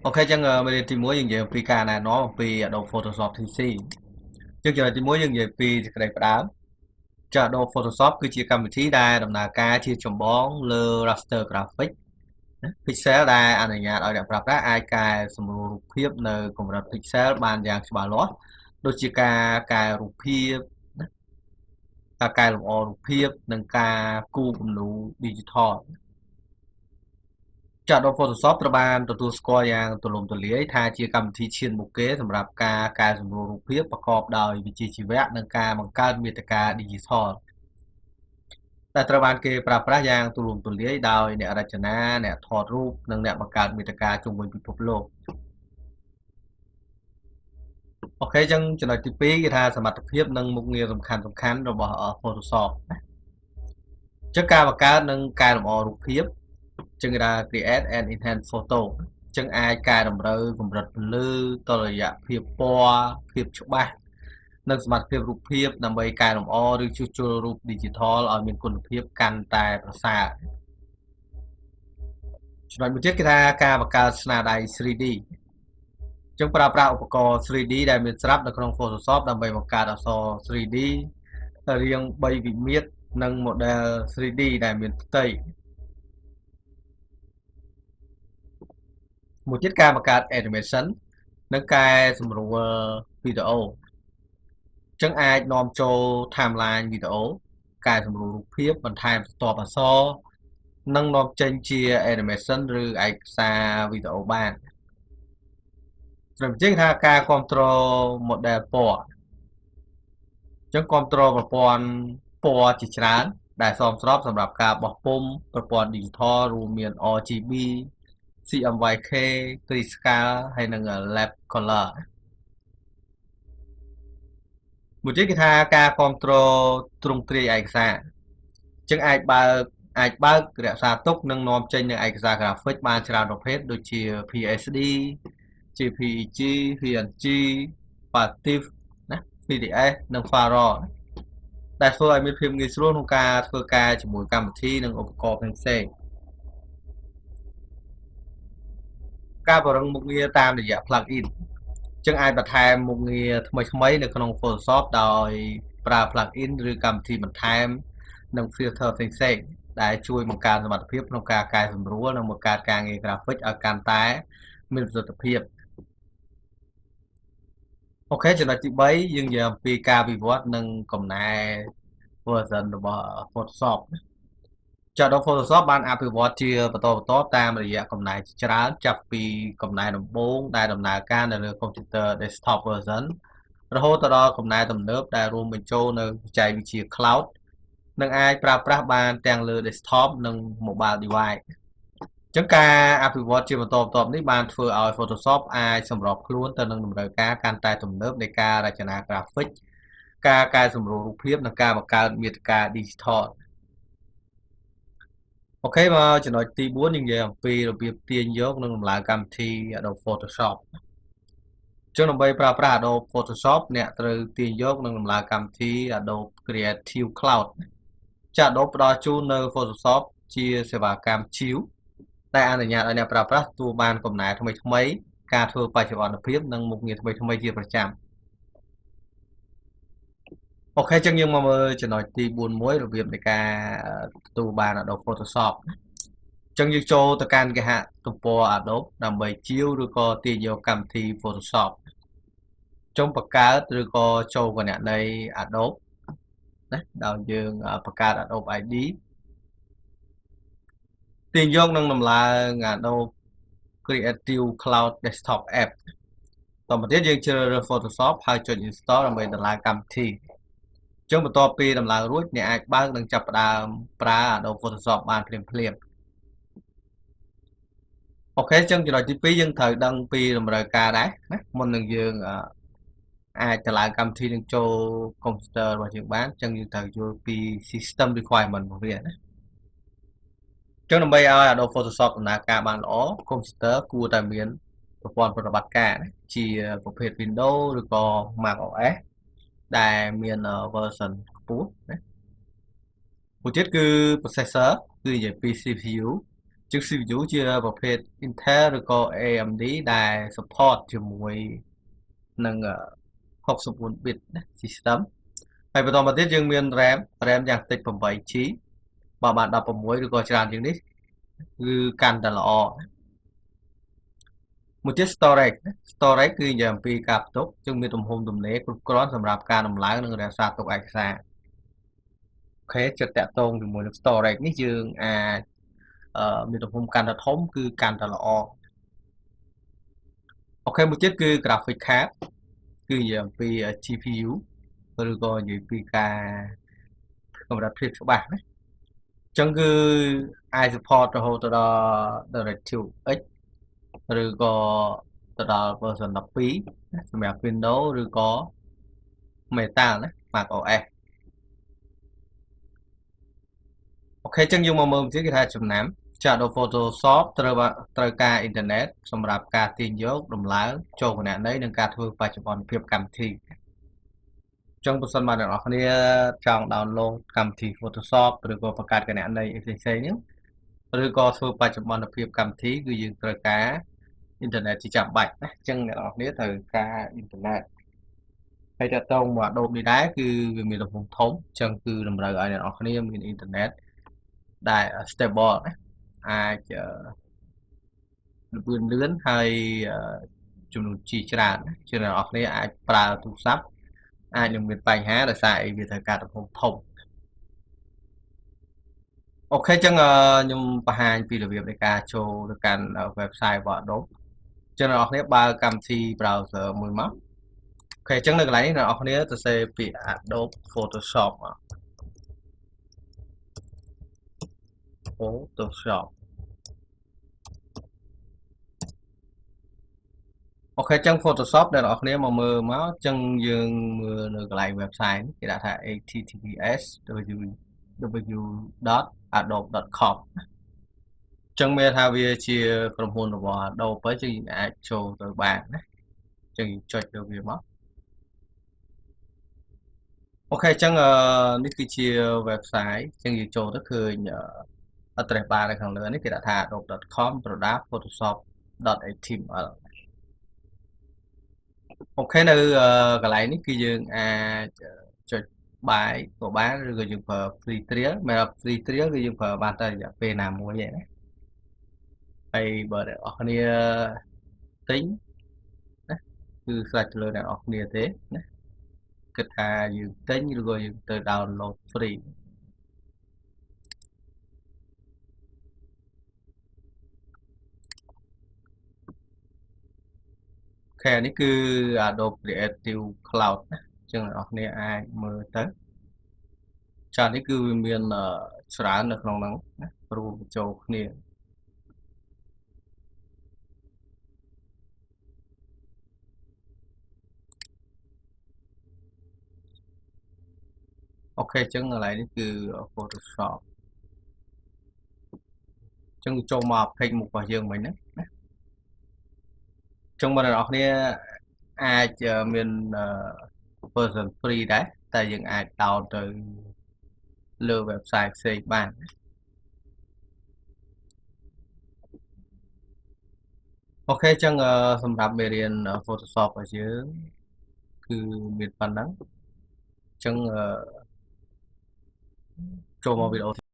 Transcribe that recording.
Ok chẳng mình tìm mua những gì vì cả này nó vì Adobe Photoshop TC chứ giờ tìm mua những gì vì cái đáo cho Adobe Photoshop cứ chỉ cầm chỉ đa đồng là ca chia chồng bón lơ raster graphic pixel đa anh ở nhà ở đẹp ra ai cài sầm rù khiếp nơi cùng là pixel bàn dạng bà lót đôi chỉ cài rù khiếp cài lồng rù khiếp nâng ca cu cùng lù digital ចាត់ Adobe Photoshop ត្រូវបានទទួលស្គាល់យ៉ាងទូលំទូលាយថាជាកម្មវិធីឈានមុខគេសម្រាប់ការកែសម្រួលរូបភាពប្រកបដោយវិជ្ជាជីវៈនិងការបង្កើតមាតិកា Digital ដែលត្រូវបានគេប្រើប្រាស់យ៉ាងទូលំទូលាយដោយអ្នករចនាអ្នកថតរូបនិងអ្នកបង្កើតមាតិកាជុំវិញពិភពលោកអូខេអញ្ចឹងចំណុចទី2គឺថាសមត្ថភាពនិងមុខងារសំខាន់ៗរបស់ Photoshop ណាអញ្ចឹងការបង្កើតនិងកែលម្អរូបភាពចឹងគេថា create and enhance photo ចឹងអាចកែតម្រូវកម្រិតពន្លឺតុល្យភាពពណ៌ភាពច្បាស់និងសមត្ថភាពរូបភាពដើម្បីកែលម្អឬជួសជុលរូប digital ឲ្យមានគុណភាពកាន់តែប្រសើរចំណុចមួយទៀតគឺថាការបង្កើតស្នាដៃ 3D ចឹងប្រើប្រាស់ឧបករណ៍ 3D ដែលមានស្រាប់នៅក្នុង Photoshop ដើម្បីបង្កើតអក្សរ 3D រាង3វិមាត្រនិង model 3D ដែលមានផ្ទៃមួយទៀតការបង្កើត animation និងកែសម្រួលវីដេអូអញ្ចឹងអាចនាំចូល timeline វីដេអូកែសម្រួលរូបភាពបន្ថែមស្ទាប់អក្សរនិងនាំចេញជា animation ឬឯកសារវីដេអូបានត្រឹមជាងថាការគ្រប់គ្រង model ពណ៌អញ្ចឹងគ្រប់គ្រងប្រព័ន្ធពណ៌ជាច្រើនដែលសមស្របសម្រាប់ការបោះពុម្ពប្រព័ន្ធ digital រួមមាន RGB CMYK Grayscale ហើយនិង Lab Color មួយទៀតគឺថាការគ្រប់គ្រងទ្រង់ទ្រាយឯកសារអញ្ចឹងអាចបើករក្សាទុកនិងនាំចេញនៅឯកសារ graphic បានច្រើនប្រភេទដូចជា PSD JPEG PNG PATIF ណា PDF និង FARAW ដែលធ្វើឲ្យមានភាពងាយស្រួលក្នុងការធ្វើការជាមួយកម្មវិធីនិងឧបករណ៍ផ្សេងៗការពង្រឹងមុខងារតាមរយៈ plugin ចឹងអាចបន្ថែមមុខងារថ្មីៗនៅក្នុង Photoshop ដោយប្រើ plugin ឬកម្មវិធីបន្ថែមនិង filter ផ្សេងៗដែលជួយបង្កើនសមត្ថភាពក្នុងការកែសម្រួលនិងបង្កើតការងារ graphic ឲ្យកាន់តែមានប្រសិទ្ធភាពអូខេចំណុចទី3យើងនិយាយអំពីការវិវត្តនិងកំណែ version របស់ Photoshop ចាត់ Photoshop បានអភិវឌ្ឍជាបន្តបន្ទាប់តាមរយៈកំណែជាច្រើនចាប់ពីកំណែដំបូងដែលដំណើរការនៅលើ computer desktop version រហូតទៅដល់កំណែទំនើបដែលរួមបញ្ចូលនៅបច្ចេកវិទ្យា cloud និងអាចប្រើប្រាស់បានទាំងលើ desktop និង mobile device អញ្ចឹងការអភិវឌ្ឍជាបន្តបន្ទាប់នេះបានធ្វើឲ្យ Photoshop អាចសម្របខ្លួនទៅនឹងតម្រូវការកាន់តែទំនើបនៃការរចនា graphic ការកែសម្រួលរូបភាពនិងការបង្កើតមាតិកា digital អូខេមកចំណុចទី4យើងនិយាយអំពីរបៀបទាញយកនិងតម្លើងកម្មវិធី Adobe Photoshop ចឹងដើម្បីប្រើប្រាស់ Adobe Photoshop អ្នកត្រូវទាញយកនិងតម្លើងកម្មវិធី Adobe Creative Cloud ចា Adobe ផ្ដល់ជូននៅ Photoshop ជាសេវាកម្ម Shield ដែលអនុញ្ញាតឲ្យអ្នកប្រើប្រាស់ទទួលបានកំណែថ្មីៗការធ្វើបច្ចុប្បន្នភាពនិងមុខងារថ្មីៗជាប្រចាំអូខេចឹងយើងមកមើលចំណុចទី4មួយរបៀបនៃការទទួលបាន Adobe Photoshop ចឹងយើងចូលទៅកាន់គេហទំព័រ Adobe ដើម្បីជាវឬក៏ទាញយកកម្មវិធី Photoshop ចុងបង្កើតឬក៏ចូលគណនី Adobe ណាដោយយើងបង្កើត Adobe ID ទាញយកនិងតម្លើង Adobe Creative Cloud Desktop App តទៅទៀតយើងជ្រើសរើស Photoshop ហើយចុច Install ដើម្បីតម្លើងកម្មវិធីចឹងបន្ទាប់ពីតម្លើងរួចអ្នកអាចបើកនិងចាប់ផ្ដើមប្រើ Adobe Photoshop បានភ្លាមៗអូខេចឹងចំណុចទី2យើងត្រូវដឹងពីតម្រូវការដែរណាមុននឹងយើងអាចតម្លើងកម្មវិធីនឹងចូល computer របស់យើងបានចឹងយើងត្រូវយល់ពី system requirement របស់វាណាចឹងដើម្បីឲ្យ Adobe Photoshop ដំណើរការបានល្អ computer គួរតែមានប្រព័ន្ធប្រតិបត្តិការជាប្រភេទ Windows ឬក៏ macOS ដែលមាន version ខ្ពស់ណាមួយទៀតគឺ processor គឺនិយាយពី CPU ជាង CPU ជាប្រភេទ Intel ឬក៏ AMD ដែល support ជាមួយនឹង64 bit ណា system ហើយបន្តមកទៀតយើងមាន RAM យ៉ាងតិច 8GB បើបាន16ឬក៏ច្រើនជាងនេះគឺកាន់តែល្អមួយទៀត storage គឺនិយាយអំពីការផ្ទុកយើងមានទំហំទំនេរគ្រប់គ្រាន់សម្រាប់ការដំឡើងនិងរក្សាទុកឯកសារអូខេចិត្តតាក់ទងជាមួយនឹង storage នេះយើងអាចមានទំហំកាន់តែធំគឺកាន់តែល្អអូខេមួយទៀតគឺ graphic card គឺនិយាយអំពី GPU ឬក៏និយាយពីការកម្រិតភាពច្បាស់ណាអញ្ចឹងគឺអាច support រហូតទៅដល់ DirectX ឬក៏ទៅដល់ version 12សម្រាប់ Windows ឬក៏ Metal ណា macOS អូខេអញ្ចឹងយើងមកមើលទៀតគេថាចំណាំចាក់ Adobe Photoshop ត្រូវការអ៊ីនធឺណិតសម្រាប់ការទាញយកដំឡើងចូលគណនីនិងការធ្វើបច្ចុប្បន្នភាពកម្មវិធីអញ្ចឹងបើសិនបើអ្នកនរគ្នាចង់ download កម្មវិធី Photoshop ឬក៏បង្កើតគណនីផ្សេងៗហ្នឹងឬក៏ធ្វើបច្ចុប្បន្នភាពកម្មវិធីគឺយើងត្រូវការអ៊ីនធឺណិតជាចាំបាច់ណាអញ្ចឹងអ្នកនរគ្នាត្រូវការអ៊ីនធឺណិតហើយតើតើមក Adobe នេះដែរគឺវាមានទំហំធំអញ្ចឹងគឺតម្រូវឲ្យអ្នកនរគ្នាមានអ៊ីនធឺណិតដែល stable ណាអាចលឿនហើយចំនួន G ច្រើនជាអ្នកនរគ្នាអាចប្រើទូរស័ព្ទអាចនឹងមានបញ្ហាដោយសារអីវាត្រូវការទំហំធំអូខេអញ្ចឹងខ្ញុំបង្ហាញពីរបៀបនៃការចូលទៅកាន់ website របស់ Adobe អញ្ចឹងអ្នកនរគ្នាបើកកម្មវិធី browser មួយមកអូខេអញ្ចឹងនៅកន្លែងនេះអ្នកនរគ្នាសរសេរពាក្យ Adobe Photoshop អូខេអញ្ចឹង Photoshop ដែលអ្នកនរគ្នាមកមើលមកអញ្ចឹងយើងមើលនៅកន្លែង website នេះគេដាក់ថា https://www.adobe.com អញ្ចឹងមានថាវាជាក្រុមហ៊ុនរបស់ Adobe ទៅយើងអាចចូលទៅបានណាអញ្ចឹងចុចទៅវាមកអូខេអញ្ចឹងនេះគឺជា website អញ្ចឹងយើងចូលទៅឃើញaddress bar នៅខាងលើនេះគេដាក់ថា adobe.com/photoshop.html អូខេនៅកន្លែងនេះគឺយើងអាចចុចបាយក៏បានឬក៏យើងប្រើ free trial សម្រាប់ free trial គឺយើងប្រើបានតែរយៈពេលណាមួយទេណាហើយបើអ្នកនរគ្នាទិញណាគឺស្រេចទៅលើអ្នកនរគ្នាទេណាគិតថាយើងទិញឬក៏យើងទៅ download freeអូខេនេះគឺ Adobe Creative Cloud ណាអញ្ចឹងអ្នកនរគ្នាអាចមើលទៅចានេះគឺវាមានច្រើននៅក្នុងហ្នឹងណារួមបញ្ចូលគ្នាអូខេអញ្ចឹងកន្លែងនេះគឺ Photoshop អញ្ចឹងចូលមក page មុខរបស់យើងមិញណាអញ្ចឹងបងប្អូនគ្នាអាចមាន version free ដែរតែយើងអាច down ទៅលើ website ផ្សេងបានអូខេអញ្ចឹងសម្រាប់មេរៀន Photoshop របស់យើងគឺមានប៉ុណ្ណឹងអញ្ចឹងចូលមកវីដេអូ